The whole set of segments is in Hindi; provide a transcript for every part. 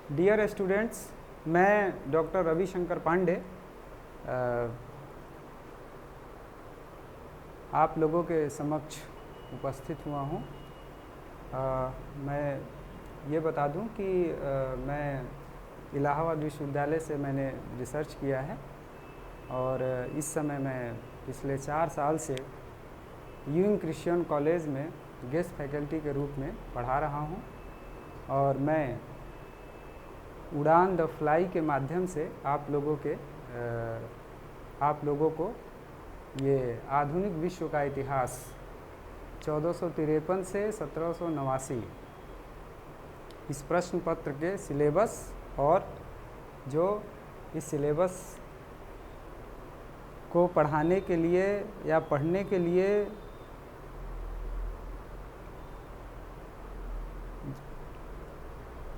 डियर स्टूडेंट्स, मैं डॉक्टर रविशंकर पांडे आप लोगों के समक्ष उपस्थित हुआ हूँ। मैं ये बता दूं कि मैं इलाहाबाद विश्वविद्यालय से मैंने रिसर्च किया है और इस समय मैं पिछले 4 साल से यूइंग क्रिश्चियन कॉलेज में गेस्ट फैकल्टी के रूप में पढ़ा रहा हूँ और मैं उड़ान द फ्लाई के माध्यम से आप लोगों को ये आधुनिक विश्व का इतिहास 1453 से 1789 इस प्रश्न पत्र के सिलेबस और जो इस सिलेबस को पढ़ाने के लिए या पढ़ने के लिए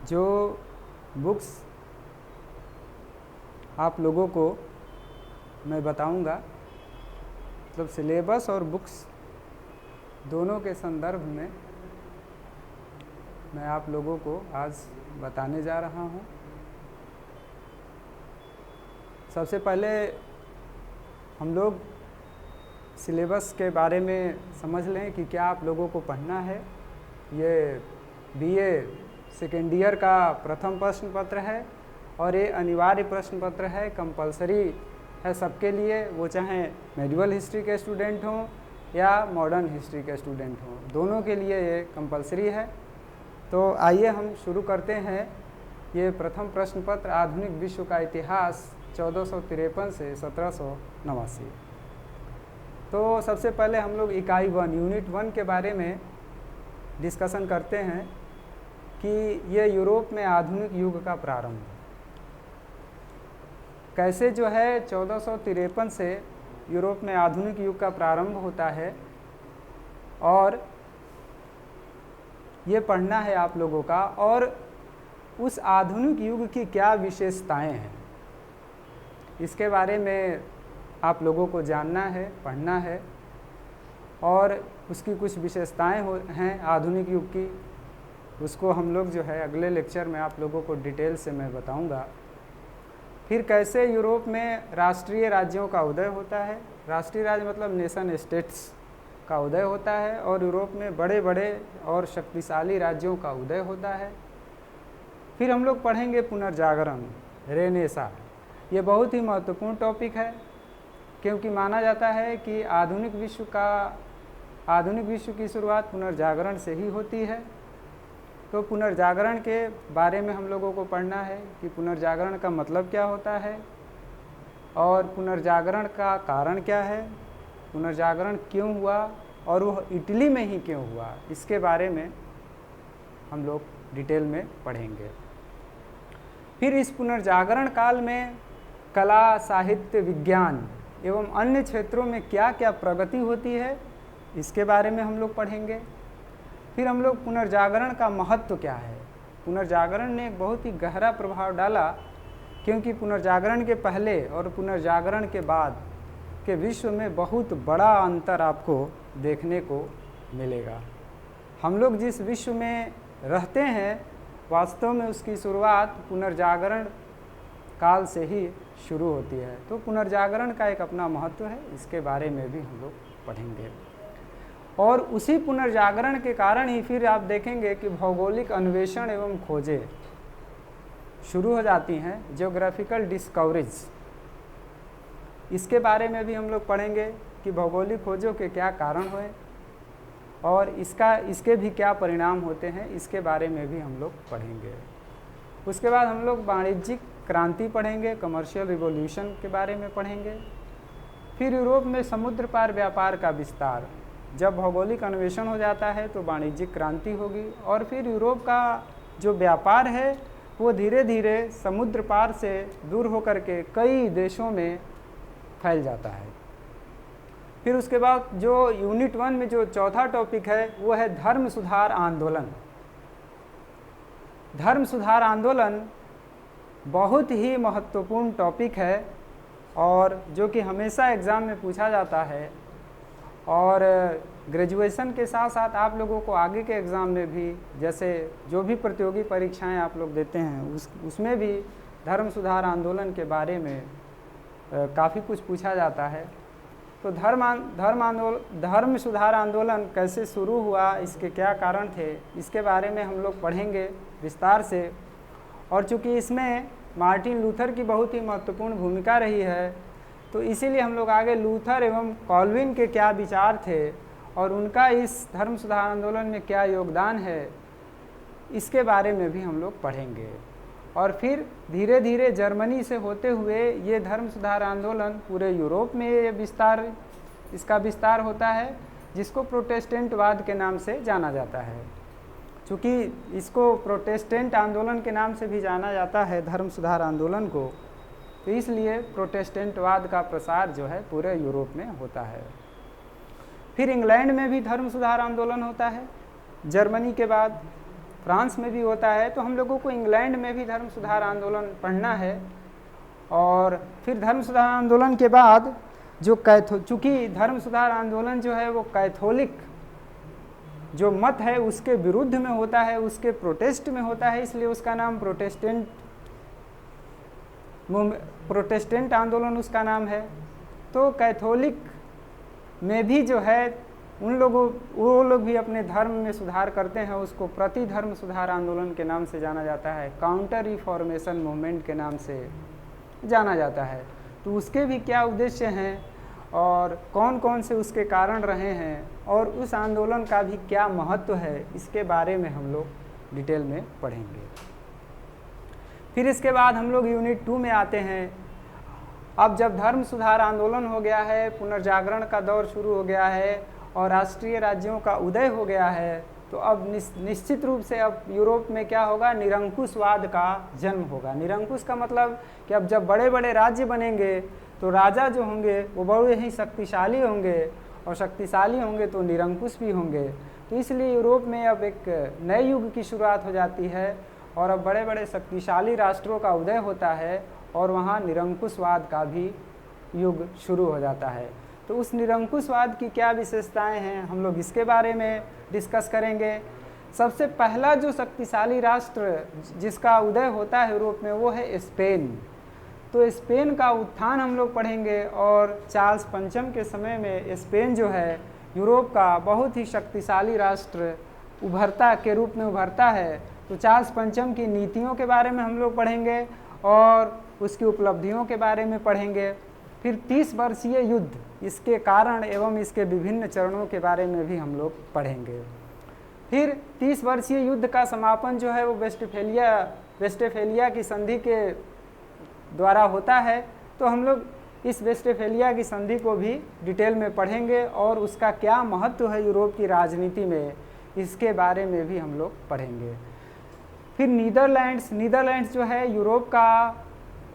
जो बुक्स आप लोगों को मैं बताऊंगा, मतलब सिलेबस और बुक्स दोनों के संदर्भ में मैं आप लोगों को आज बताने जा रहा हूं। सबसे पहले हम लोग सिलेबस के बारे में समझ लें कि क्या आप लोगों को पढ़ना है। ये बीए सेकेंड ईयर का प्रथम प्रश्न पत्र है और ये अनिवार्य प्रश्न पत्र है, कंपलसरी है सबके लिए, वो चाहे मेडिवल हिस्ट्री के स्टूडेंट हों या मॉडर्न हिस्ट्री के स्टूडेंट हों, दोनों के लिए ये कंपलसरी है। तो आइए हम शुरू करते हैं। ये प्रथम प्रश्न पत्र आधुनिक विश्व का इतिहास 1453 से 1789। तो सबसे पहले हम लोग इकाई 1 यूनिट 1 के बारे में डिस्कशन करते हैं कि ये यूरोप में आधुनिक युग का प्रारंभ कैसे जो है 1453 से यूरोप में आधुनिक युग का प्रारंभ होता है और ये पढ़ना है आप लोगों का, और उस आधुनिक युग की क्या विशेषताएं हैं इसके बारे में आप लोगों को जानना है, पढ़ना है। और उसकी कुछ विशेषताएं हैं आधुनिक युग की, उसको हम लोग जो है अगले लेक्चर में आप लोगों को डिटेल से मैं बताऊंगा। फिर कैसे यूरोप में राष्ट्रीय राज्यों का उदय होता है, राष्ट्रीय राज्य मतलब नेशन स्टेट्स का उदय होता है, और यूरोप में बड़े बड़े और शक्तिशाली राज्यों का उदय होता है। फिर हम लोग पढ़ेंगे पुनर्जागरण, रेनेसा। ये बहुत ही महत्वपूर्ण टॉपिक है क्योंकि माना जाता है कि आधुनिक विश्व की शुरुआत पुनर्जागरण से ही होती है। तो पुनर्जागरण के बारे में हम लोगों को पढ़ना है कि पुनर्जागरण का मतलब क्या होता है और पुनर्जागरण का कारण क्या है, पुनर्जागरण क्यों हुआ और वह इटली में ही क्यों हुआ, इसके बारे में हम लोग डिटेल में पढ़ेंगे। फिर इस पुनर्जागरण काल में कला, साहित्य, विज्ञान एवं अन्य क्षेत्रों में क्या क्या प्रगति होती है, इसके बारे में हम लोग पढ़ेंगे। फिर हम लोग पुनर्जागरण का महत्व क्या है, पुनर्जागरण ने एक बहुत ही गहरा प्रभाव डाला क्योंकि पुनर्जागरण के पहले और पुनर्जागरण के बाद के विश्व में बहुत बड़ा अंतर आपको देखने को मिलेगा। हम लोग जिस विश्व में रहते हैं वास्तव में उसकी शुरुआत पुनर्जागरण काल से ही शुरू होती है। तो पुनर्जागरण का एक अपना महत्व है, इसके बारे में भी हम लोग पढ़ेंगे। और उसी पुनर्जागरण के कारण ही फिर आप देखेंगे कि भौगोलिक अन्वेषण एवं खोजें शुरू हो जाती हैं, जियोग्राफिकल डिस्कवरीज, इसके बारे में भी हम लोग पढ़ेंगे कि भौगोलिक खोजों के क्या कारण हुए और इसके भी क्या परिणाम होते हैं, इसके बारे में भी हम लोग पढ़ेंगे। उसके बाद हम लोग वाणिज्यिक क्रांति पढ़ेंगे, कमर्शियल रिवॉल्यूशन के बारे में पढ़ेंगे। फिर यूरोप में समुद्र पार व्यापार का विस्तार, जब भौगोलिक अन्वेषण हो जाता है तो वाणिज्यिक क्रांति होगी और फिर यूरोप का जो व्यापार है वो धीरे धीरे समुद्र पार से दूर होकर के कई देशों में फैल जाता है। फिर उसके बाद जो यूनिट 1 में जो चौथा टॉपिक है वो है धर्म सुधार आंदोलन। धर्म सुधार आंदोलन बहुत ही महत्वपूर्ण टॉपिक है और जो कि हमेशा एग्ज़ाम में पूछा जाता है और ग्रेजुएशन के साथ साथ आप लोगों को आगे के एग्ज़ाम में भी, जैसे जो भी प्रतियोगी परीक्षाएं आप लोग देते हैं उसमें भी धर्म सुधार आंदोलन के बारे में काफ़ी कुछ पूछा जाता है। तो धर्म सुधार आंदोलन कैसे शुरू हुआ, इसके क्या कारण थे, इसके बारे में हम लोग पढ़ेंगे विस्तार से। और चूँकि इसमें मार्टिन लूथर की बहुत ही महत्वपूर्ण भूमिका रही है, तो इसीलिए हम लोग आगे लूथर एवं कॉल्विन के क्या विचार थे और उनका इस धर्म सुधार आंदोलन में क्या योगदान है, इसके बारे में भी हम लोग पढ़ेंगे। और फिर धीरे धीरे जर्मनी से होते हुए ये धर्म सुधार आंदोलन पूरे यूरोप में इसका विस्तार होता है, जिसको प्रोटेस्टेंटवाद के नाम से जाना जाता है। चूँकि इसको प्रोटेस्टेंट आंदोलन के नाम से भी जाना जाता है धर्म सुधार आंदोलन को, तो इसलिए प्रोटेस्टेंटवाद का प्रसार जो है पूरे यूरोप में होता है। फिर इंग्लैंड में भी धर्म सुधार आंदोलन होता है, जर्मनी के बाद फ्रांस में भी होता है। तो हम लोगों को इंग्लैंड में भी धर्म सुधार आंदोलन पढ़ना है। और फिर धर्म सुधार आंदोलन के बाद जो चूँकि धर्म सुधार आंदोलन जो है वो कैथोलिक जो मत है उसके विरुद्ध में होता है, उसके प्रोटेस्ट में होता है, इसलिए उसका नाम प्रोटेस्टेंट आंदोलन उसका नाम है। तो कैथोलिक में भी जो है वो लोग भी अपने धर्म में सुधार करते हैं, उसको प्रति धर्म सुधार आंदोलन के नाम से जाना जाता है, काउंटर रिफॉर्मेशन मूवमेंट के नाम से जाना जाता है। तो उसके भी क्या उद्देश्य हैं और कौन कौन से उसके कारण रहे हैं और उस आंदोलन का भी क्या महत्व है, इसके बारे में हम लोग डिटेल में पढ़ेंगे। फिर इसके बाद हम लोग यूनिट 2 में आते हैं। अब जब धर्म सुधार आंदोलन हो गया है, पुनर्जागरण का दौर शुरू हो गया है और राष्ट्रीय राज्यों का उदय हो गया है, तो अब निश्चित रूप से अब यूरोप में क्या होगा, निरंकुशवाद का जन्म होगा। निरंकुश का मतलब कि अब जब बड़े बड़े राज्य बनेंगे तो राजा जो होंगे वो बड़े ही शक्तिशाली होंगे, और शक्तिशाली होंगे तो निरंकुश भी होंगे। तो इसलिए यूरोप में अब एक नए युग की शुरुआत हो जाती है और अब बड़े बड़े शक्तिशाली राष्ट्रों का उदय होता है और वहाँ निरंकुशवाद का भी युग शुरू हो जाता है। तो उस निरंकुशवाद की क्या विशेषताएं हैं, हम लोग इसके बारे में डिस्कस करेंगे। सबसे पहला जो शक्तिशाली राष्ट्र जिसका उदय होता है यूरोप में वो है स्पेन। तो स्पेन का उत्थान हम लोग पढ़ेंगे और चार्ल्स पंचम के समय में स्पेन जो है यूरोप का बहुत ही शक्तिशाली राष्ट्र के रूप में उभरता है। तो चार्ल्स पंचम की नीतियों के बारे में हम लोग पढ़ेंगे और उसकी उपलब्धियों के बारे में पढ़ेंगे। फिर 30 वर्षीय युद्ध, इसके कारण एवं इसके विभिन्न चरणों के बारे में भी हम लोग पढ़ेंगे। फिर 30 वर्षीय युद्ध का समापन जो है वो वेस्टफेलिया की संधि के द्वारा होता है। तो हम लोग इस वेस्टफेलिया की संधि को भी डिटेल में पढ़ेंगे और उसका क्या महत्व है यूरोप की राजनीति में, इसके बारे में भी हम लोग पढ़ेंगे। फिर नीदरलैंड्स जो है यूरोप का,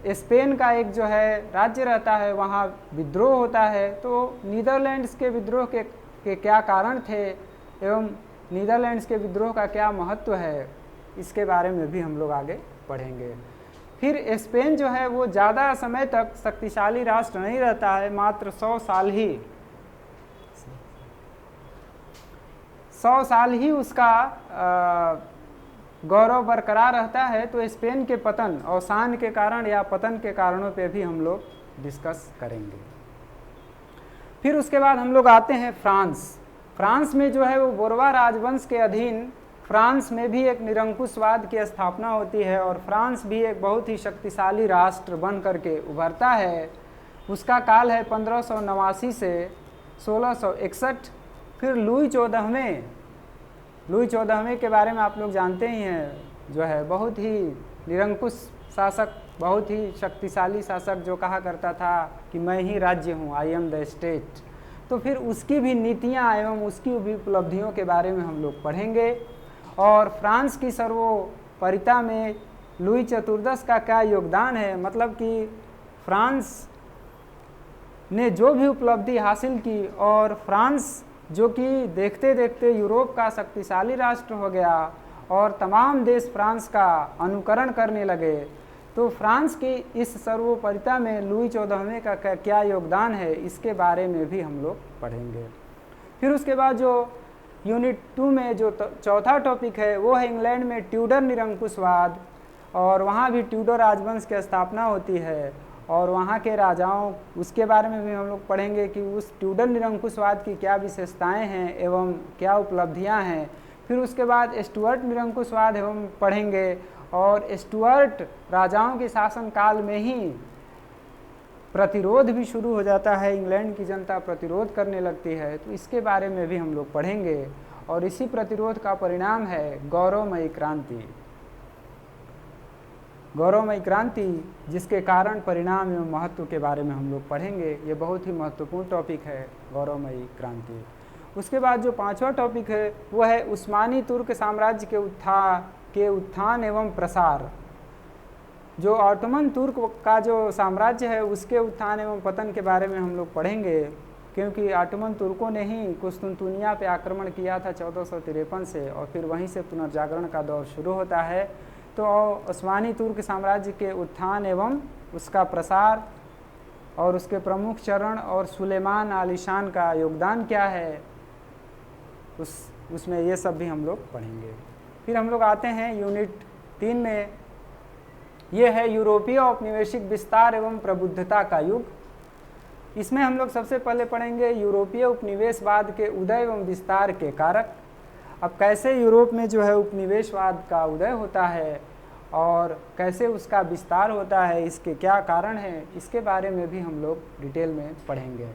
स्पेन का एक जो है राज्य रहता है, वहाँ विद्रोह होता है। तो नीदरलैंड्स के विद्रोह के क्या कारण थे एवं नीदरलैंड्स के विद्रोह का क्या महत्व है, इसके बारे में भी हम लोग आगे पढ़ेंगे। फिर स्पेन जो है वो ज़्यादा समय तक शक्तिशाली राष्ट्र नहीं रहता है, मात्र 100 साल ही उसका गौरव बरकरार रहता है। तो स्पेन के पतन, अवसान के कारण या पतन के कारणों पे भी हम लोग डिस्कस करेंगे। फिर उसके बाद हम लोग आते हैं फ्रांस में जो है वो बोरवा राजवंश के अधीन फ्रांस में भी एक निरंकुशवाद की स्थापना होती है और फ्रांस भी एक बहुत ही शक्तिशाली राष्ट्र बन करके उभरता है। उसका काल है 1589 से 1661। फिर लुई 14वें के बारे में आप लोग जानते ही हैं, जो है बहुत ही निरंकुश शासक, बहुत ही शक्तिशाली शासक, जो कहा करता था कि मैं ही राज्य हूँ, आई एम द स्टेट। तो फिर उसकी भी नीतियाँ एवं उसकी भी उपलब्धियों के बारे में हम लोग पढ़ेंगे। और फ्रांस की सर्वोपरिता में लुई 14 का क्या योगदान है, मतलब कि फ्रांस ने जो भी उपलब्धि हासिल की और फ्रांस जो कि देखते देखते यूरोप का शक्तिशाली राष्ट्र हो गया और तमाम देश फ्रांस का अनुकरण करने लगे। तो फ्रांस की इस सर्वोपरिता में लुई 14वें का क्या योगदान है, इसके बारे में भी हम लोग पढ़ेंगे। फिर उसके बाद जो यूनिट 2 में जो चौथा टॉपिक है वो है इंग्लैंड में ट्यूडर निरंकुशवाद, और वहाँ भी ट्यूडर राजवंश की स्थापना होती है और वहाँ के राजाओं, उसके बारे में भी हम लोग पढ़ेंगे कि उस ट्यूडर निरंकुशवाद की क्या विशेषताएं हैं एवं क्या उपलब्धियां हैं। फिर उसके बाद स्टुअर्ट निरंकुशवाद एवं पढ़ेंगे, और स्टुअर्ट राजाओं के शासनकाल में ही प्रतिरोध भी शुरू हो जाता है, इंग्लैंड की जनता प्रतिरोध करने लगती है, तो इसके बारे में भी हम लोग पढ़ेंगे। और इसी प्रतिरोध का परिणाम है गौरवमयी क्रांति। गौरवमयी क्रांति जिसके कारण, परिणाम एवं महत्व के बारे में हम लोग पढ़ेंगे। ये बहुत ही महत्वपूर्ण टॉपिक है, गौरवमयी क्रांति। उसके बाद जो 5वां टॉपिक है वो है उस्मानी तुर्क साम्राज्य के उत्थान एवं प्रसार। जो ऑटोमन तुर्क का जो साम्राज्य है उसके उत्थान एवं पतन के बारे में हम लोग पढ़ेंगे, क्योंकि ऑटोमन तुर्कों ने ही कुस्तुनतुनिया पे आक्रमण किया था 1453 से, और फिर वहीं से पुनर्जागरण का दौर शुरू होता है। तो उस्मानी तुर्क साम्राज्य के उत्थान एवं उसका प्रसार और उसके प्रमुख चरण और सुलेमान आलीशान का योगदान क्या है, उसमें ये सब भी हम लोग पढ़ेंगे। फिर हम लोग आते हैं यूनिट 3 में, ये है यूरोपीय औपनिवेशिक विस्तार एवं प्रबुद्धता का युग। इसमें हम लोग सबसे पहले पढ़ेंगे यूरोपीय उपनिवेशवाद के उदय एवं विस्तार के कारक। अब कैसे यूरोप में जो है उपनिवेशवाद का उदय होता है और कैसे उसका विस्तार होता है, इसके क्या कारण हैं, इसके बारे में भी हम लोग डिटेल में पढ़ेंगे।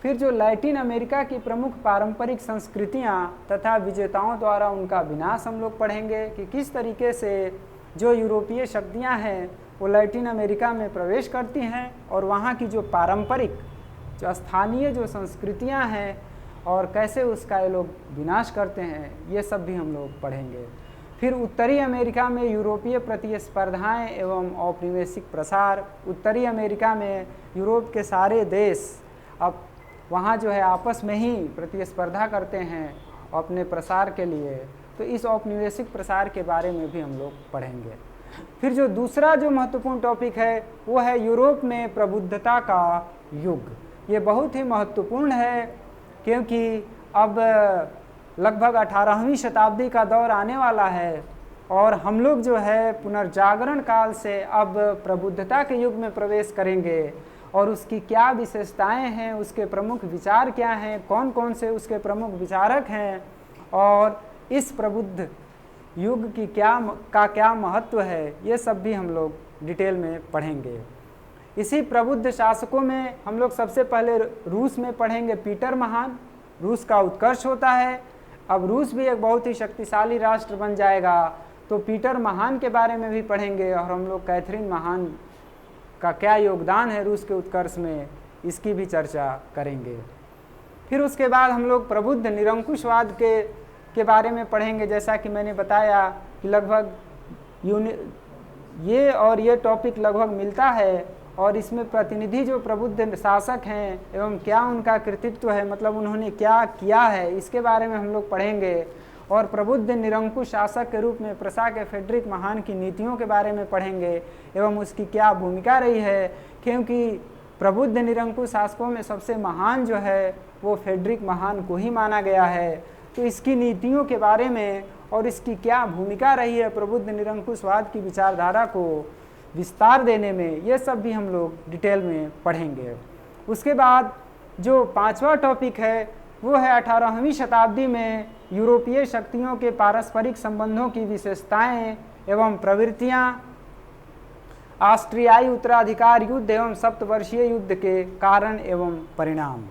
फिर जो लैटिन अमेरिका की प्रमुख पारंपरिक संस्कृतियां तथा विजेताओं द्वारा उनका विनाश हम लोग पढ़ेंगे कि किस तरीके से जो यूरोपीय शक्तियां हैं वो लैटिन अमेरिका में प्रवेश करती हैं और वहाँ की जो पारंपरिक जो स्थानीय जो संस्कृतियां हैं और कैसे उसका ये लोग विनाश करते हैं, ये सब भी हम लोग पढ़ेंगे। फिर उत्तरी अमेरिका में यूरोपीय प्रतिस्पर्धाएं एवं औपनिवेशिक प्रसार। उत्तरी अमेरिका में यूरोप के सारे देश अब वहाँ जो है आपस में ही प्रतिस्पर्धा करते हैं अपने प्रसार के लिए, तो इस औपनिवेशिक प्रसार के बारे में भी हम लोग पढ़ेंगे। फिर जो दूसरा जो महत्वपूर्ण टॉपिक है वो है यूरोप में प्रबुद्धता का युग। ये बहुत ही महत्वपूर्ण है क्योंकि अब लगभग 18वीं शताब्दी का दौर आने वाला है और हम लोग जो है पुनर्जागरण काल से अब प्रबुद्धता के युग में प्रवेश करेंगे, और उसकी क्या विशेषताएं हैं, उसके प्रमुख विचार क्या हैं, कौन कौन से उसके प्रमुख विचारक हैं, और इस प्रबुद्ध युग की क्या महत्व है, ये सब भी हम लोग डिटेल में पढ़ेंगे। इसी प्रबुद्ध शासकों में हम लोग सबसे पहले रूस में पढ़ेंगे पीटर महान। रूस का उत्कर्ष होता है, अब रूस भी एक बहुत ही शक्तिशाली राष्ट्र बन जाएगा, तो पीटर महान के बारे में भी पढ़ेंगे, और हम लोग कैथरीन महान का क्या योगदान है रूस के उत्कर्ष में, इसकी भी चर्चा करेंगे। फिर उसके बाद हम लोग प्रबुद्ध निरंकुशवाद के बारे में पढ़ेंगे। जैसा कि मैंने बताया कि लगभग ये टॉपिक लगभग मिलता है, और इसमें प्रतिनिधि जो प्रबुद्ध शासक हैं एवं क्या उनका कृतित्व है, मतलब उन्होंने क्या किया है, इसके बारे में हम लोग पढ़ेंगे। और प्रबुद्ध निरंकुश शासक के रूप में प्रसा के फ्रेडरिक महान की नीतियों के बारे में पढ़ेंगे एवं उसकी क्या भूमिका रही है, क्योंकि प्रबुद्ध निरंकुश शासकों में सबसे महान जो है वो फ्रेडरिक महान को ही माना गया है। तो इसकी नीतियों के बारे में और इसकी क्या भूमिका रही है प्रबुद्ध निरंकुशवाद की विचारधारा को विस्तार देने में, ये सब भी हम लोग डिटेल में पढ़ेंगे। उसके बाद जो 5वां टॉपिक है वो है 18वीं शताब्दी में यूरोपीय शक्तियों के पारस्परिक संबंधों की विशेषताएं एवं प्रवृत्तियां, ऑस्ट्रियाई उत्तराधिकार युद्ध एवं सप्तवर्षीय युद्ध के कारण एवं परिणाम,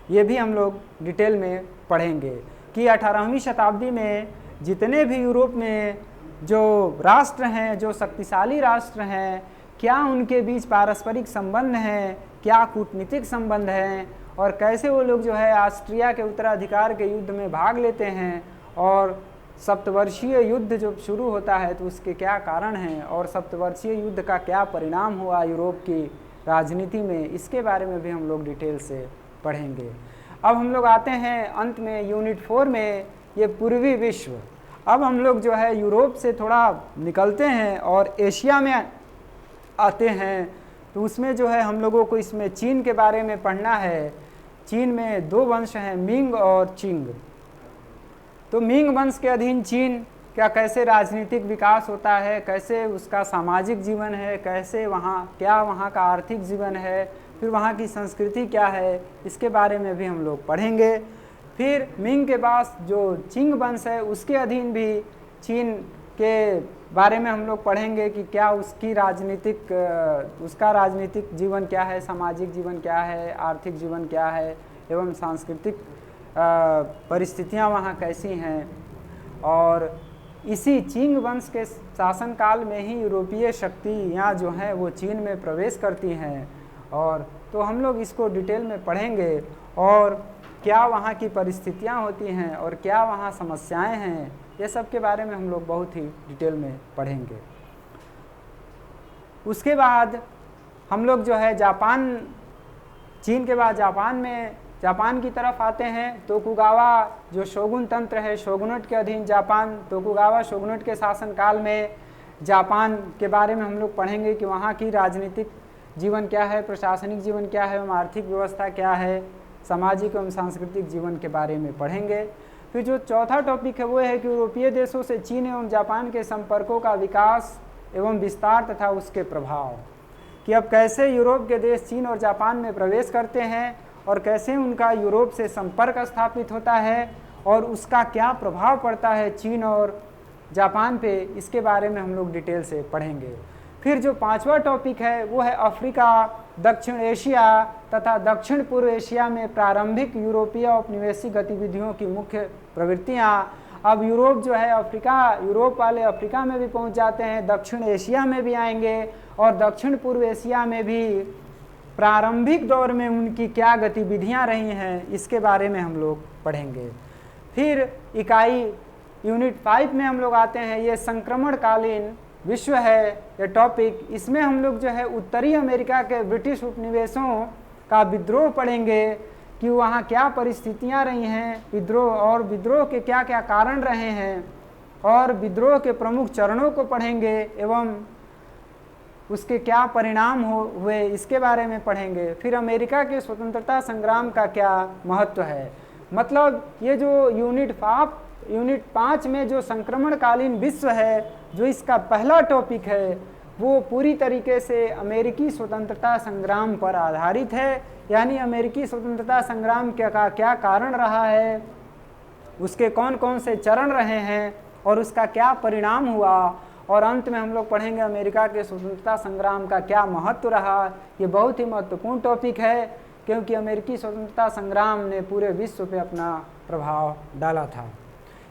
ये भी हम लोग डिटेल में पढ़ेंगे कि 18वीं शताब्दी में जितने भी यूरोप में जो राष्ट्र हैं, जो शक्तिशाली राष्ट्र हैं, क्या उनके बीच पारस्परिक संबंध हैं, क्या कूटनीतिक संबंध हैं, और कैसे वो लोग जो है ऑस्ट्रिया के उत्तराधिकार के युद्ध में भाग लेते हैं, और सप्तवर्षीय युद्ध जब शुरू होता है तो उसके क्या कारण हैं, और सप्तवर्षीय युद्ध का क्या परिणाम हुआ यूरोप की राजनीति में, इसके बारे में भी हम लोग डिटेल से पढ़ेंगे। अब हम लोग आते हैं अंत में यूनिट 4 में, ये पूर्वी विश्व। अब हम लोग जो है यूरोप से थोड़ा निकलते हैं और एशिया में आते हैं, तो उसमें जो है हम लोगों को इसमें चीन के बारे में पढ़ना है। चीन में दो वंश हैं, मिंग और चिंग। तो मिंग वंश के अधीन चीन क्या कैसे राजनीतिक विकास होता है, कैसे उसका सामाजिक जीवन है, कैसे वहाँ का आर्थिक जीवन है, फिर वहाँ की संस्कृति क्या है, इसके बारे में भी हम लोग पढ़ेंगे। फिर मिंग के बाद जो चिंग वंश है उसके अधीन भी चीन के बारे में हम लोग पढ़ेंगे कि क्या उसका राजनीतिक जीवन क्या है, सामाजिक जीवन क्या है, आर्थिक जीवन क्या है, एवं सांस्कृतिक परिस्थितियाँ वहाँ कैसी हैं। और इसी चिंग वंश के शासनकाल में ही यूरोपीय शक्तियाँ जो हैं वो चीन में प्रवेश करती हैं। और तो हम लोग इसको डिटेल में पढ़ेंगे और क्या वहाँ की परिस्थितियाँ होती हैं और क्या वहाँ समस्याएं हैं, ये सब के बारे में हम लोग बहुत ही डिटेल में पढ़ेंगे। उसके बाद हम लोग जो है चीन के बाद जापान की तरफ आते हैं। तोकुगावा जो शोगुन तंत्र है, शोगुनेट के अधीन जापान, तोकुगावा शोगुनेट के शासनकाल में जापान के बारे में हम लोग पढ़ेंगे कि वहाँ की राजनीतिक जीवन क्या है, प्रशासनिक जीवन क्या है एवं आर्थिक व्यवस्था क्या है, सामाजिक एवं सांस्कृतिक जीवन के बारे में पढ़ेंगे। फिर जो चौथा टॉपिक है वो है कि यूरोपीय देशों से चीन एवं जापान के संपर्कों का विकास एवं विस्तार तथा उसके प्रभाव, कि अब कैसे यूरोप के देश चीन और जापान में प्रवेश करते हैं और कैसे उनका यूरोप से संपर्क स्थापित होता है और उसका क्या प्रभाव पड़ता है चीन और जापान पे, इसके बारे में हम लोग डिटेल से पढ़ेंगे। फिर जो पांचवा टॉपिक है वो है अफ्रीका, दक्षिण एशिया तथा दक्षिण पूर्व एशिया में प्रारंभिक यूरोपीय औपनिवेशिक गतिविधियों की मुख्य प्रवृत्तियाँ। अब यूरोप जो है यूरोप वाले अफ्रीका में भी पहुंच जाते हैं, दक्षिण एशिया में भी आएंगे और दक्षिण पूर्व एशिया में भी प्रारंभिक दौर में उनकी क्या गतिविधियां रही हैं, इसके बारे में हम लोग पढ़ेंगे। फिर इकाई यूनिट 5 में हम लोग आते हैं, ये संक्रमणकालीन विश्व है ये टॉपिक। इसमें हम लोग जो है उत्तरी अमेरिका के ब्रिटिश उपनिवेशों का विद्रोह पढ़ेंगे कि वहाँ क्या परिस्थितियाँ रही हैं, विद्रोह के क्या क्या कारण रहे हैं और विद्रोह के प्रमुख चरणों को पढ़ेंगे एवं उसके क्या परिणाम हुए, इसके बारे में पढ़ेंगे। फिर अमेरिका के स्वतंत्रता संग्राम का क्या महत्व है, मतलब ये जो यूनिट 5 में जो संक्रमणकालीन विश्व है, जो इसका पहला टॉपिक है, वो पूरी तरीके से अमेरिकी स्वतंत्रता संग्राम पर आधारित है। यानी अमेरिकी स्वतंत्रता संग्राम का क्या कारण रहा है, उसके कौन कौन से चरण रहे हैं और उसका क्या परिणाम हुआ, और अंत में हम लोग पढ़ेंगे अमेरिका के स्वतंत्रता संग्राम का क्या महत्व रहा। ये बहुत ही महत्वपूर्ण टॉपिक है क्योंकि अमेरिकी स्वतंत्रता संग्राम ने पूरे विश्व पे अपना प्रभाव डाला था।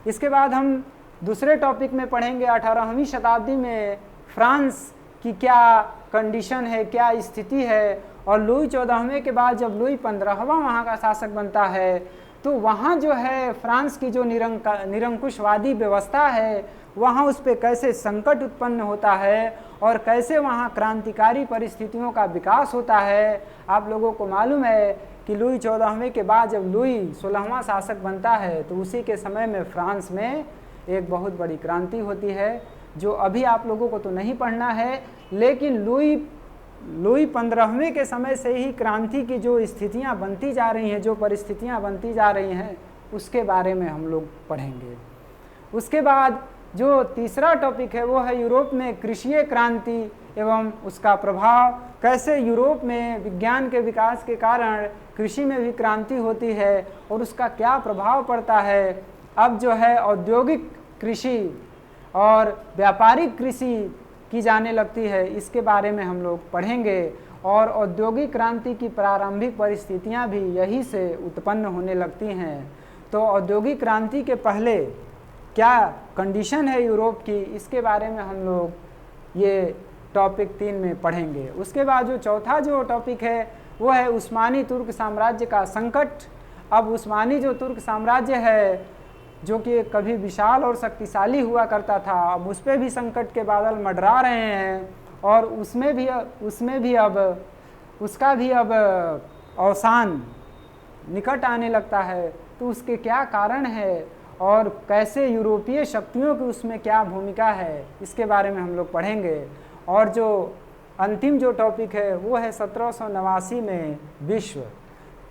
इसके बाद हम दूसरे टॉपिक में पढ़ेंगे 18वीं शताब्दी में फ्रांस की क्या कंडीशन है, क्या स्थिति है, और लुई 14वें के बाद जब लुई 15वां वहाँ का शासक बनता है तो वहाँ जो है फ्रांस की जो निरंकुशवादी व्यवस्था है वहाँ उस पर कैसे संकट उत्पन्न होता है और कैसे वहाँ क्रांतिकारी परिस्थितियों का विकास होता है। आप लोगों को मालूम है कि लुई 14वें के बाद जब लुई 16वां शासक बनता है तो उसी के समय में फ्रांस में एक बहुत बड़ी क्रांति होती है, जो अभी आप लोगों को तो नहीं पढ़ना है, लेकिन लुई 15वें के समय से ही क्रांति की जो स्थितियां बनती जा रही हैं, जो परिस्थितियां बनती जा रही हैं, उसके बारे में हम लोग पढ़ेंगे। उसके बाद जो तीसरा टॉपिक है वो है यूरोप में कृषि क्रांति एवं उसका प्रभाव, कैसे यूरोप में विज्ञान के विकास के कारण कृषि में भी क्रांति होती है और उसका क्या प्रभाव पड़ता है। अब जो है औद्योगिक कृषि और व्यापारिक कृषि की जाने लगती है, इसके बारे में हम लोग पढ़ेंगे। और औद्योगिक क्रांति की प्रारंभिक परिस्थितियां भी यही से उत्पन्न होने लगती हैं। तो औद्योगिक क्रांति के पहले क्या कंडीशन है यूरोप की, इसके बारे में हम लोग ये टॉपिक 3 में पढ़ेंगे। उसके बाद जो चौथा जो टॉपिक है वो है उस्मानी तुर्क साम्राज्य का संकट। अब उस्मानी जो तुर्क साम्राज्य है जो कि कभी विशाल और शक्तिशाली हुआ करता था, अब उस पर भी संकट के बादल मंडरा रहे हैं और उसमें भी अब उसका भी अब अवसान निकट आने लगता है। तो उसके क्या कारण है और कैसे यूरोपीय शक्तियों की उसमें क्या भूमिका है, इसके बारे में हम लोग पढ़ेंगे। और जो अंतिम जो टॉपिक है वो है 1789 में विश्व।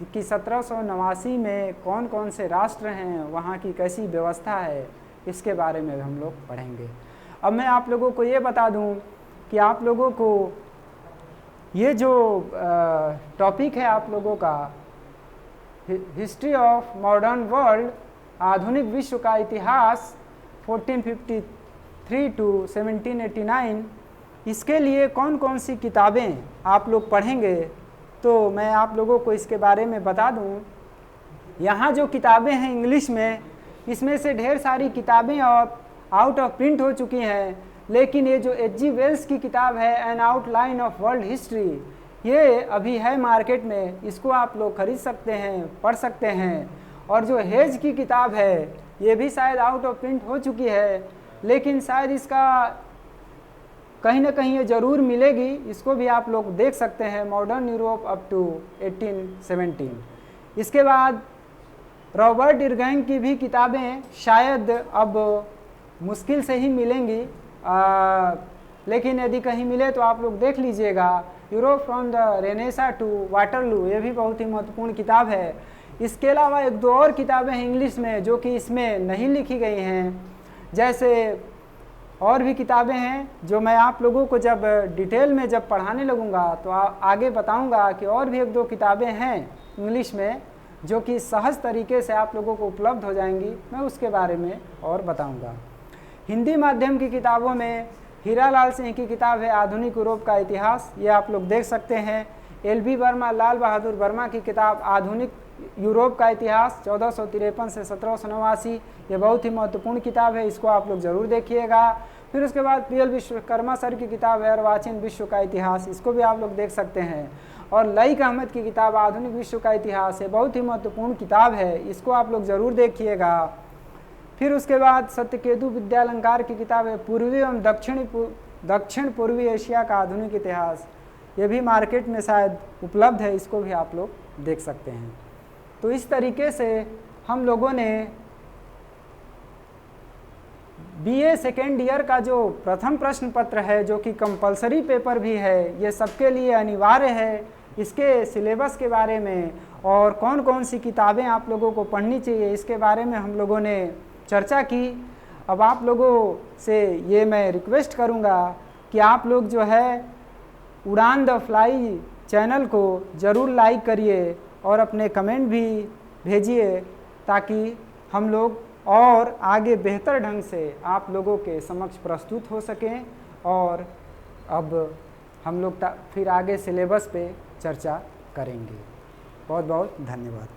कि 1789 में कौन कौन से राष्ट्र हैं, वहाँ की कैसी व्यवस्था है, इसके बारे में हम लोग पढ़ेंगे। अब मैं आप लोगों को ये बता दूं कि आप लोगों को ये जो टॉपिक है आप लोगों का हिस्ट्री ऑफ मॉडर्न वर्ल्ड, आधुनिक विश्व का इतिहास 1453 टू 1789, इसके लिए कौन कौन सी किताबें आप लोग पढ़ेंगे, तो मैं आप लोगों को इसके बारे में बता दूं। यहाँ जो किताबें हैं इंग्लिश में, इसमें से ढेर सारी किताबें और आउट ऑफ प्रिंट हो चुकी हैं, लेकिन ये जो H.G. वेल्स की किताब है N outline of world history, ये अभी है मार्केट में, इसको आप लोग खरीद सकते हैं, पढ़ सकते हैं। और जो हेज की किताब है, ये भी शायद आउट ऑफ प्रिंट हो चुकी है, लेकिन शायद इसका कहीं ना कहीं ये ज़रूर मिलेगी, इसको भी आप लोग देख सकते हैं, मॉडर्न यूरोप अप टू 1817। इसके बाद रॉबर्ट इरगैंग की भी किताबें शायद अब मुश्किल से ही मिलेंगी, लेकिन यदि कहीं मिले तो आप लोग देख लीजिएगा। Europe from the Renaissance to Waterloo, ये भी बहुत ही महत्वपूर्ण किताब है। इसके अलावा एक दो और किताबें हैं इंग्लिश में जो कि इसमें नहीं लिखी गई हैं, जैसे और भी किताबें हैं जो मैं आप लोगों को जब डिटेल में जब पढ़ाने लगूंगा तो आगे बताऊंगा कि और भी एक दो किताबें हैं इंग्लिश में जो कि सहज तरीके से आप लोगों को उपलब्ध हो जाएंगी, मैं उसके बारे में और बताऊंगा। हिंदी माध्यम की किताबों में हीरालाल सिंह की किताब है आधुनिक यूरोप का इतिहास, ये आप लोग देख सकते हैं। एल.बी. वर्मा, लाल बहादुर वर्मा की किताब आधुनिक यूरोप का इतिहास 1453 से 1789, ये बहुत ही महत्वपूर्ण किताब है, इसको आप लोग ज़रूर देखिएगा। फिर उसके बाद पी.एल. विश्वकर्मा सर की किताब है अर्वाचीन विश्व का इतिहास, इसको भी आप लोग देख सकते हैं। और लईक अहमद की किताब आधुनिक विश्व का इतिहास है, बहुत ही महत्वपूर्ण किताब है, इसको आप लोग ज़रूर देखिएगा। फिर उसके बाद सत्यकेतु विद्यालंकार की किताब है पूर्वी एवं दक्षिण पूर्वी एशिया का आधुनिक इतिहास, ये भी मार्केट में शायद उपलब्ध है, इसको भी आप लोग देख सकते हैं। तो इस तरीके से हम लोगों ने बीए सेकेंड ईयर का जो प्रथम प्रश्न पत्र है, जो कि कंपलसरी पेपर भी है, ये सबके लिए अनिवार्य है, इसके सिलेबस के बारे में और कौन कौन सी किताबें आप लोगों को पढ़नी चाहिए, इसके बारे में हम लोगों ने चर्चा की। अब आप लोगों से ये मैं रिक्वेस्ट करूँगा कि आप लोग जो है उड़ान द फ्लाई चैनल को ज़रूर लाइक करिए और अपने कमेंट भी भेजिए, ताकि हम लोग और आगे बेहतर ढंग से आप लोगों के समक्ष प्रस्तुत हो सकें। और अब हम लोग फिर आगे सिलेबस पे चर्चा करेंगे। बहुत बहुत धन्यवाद।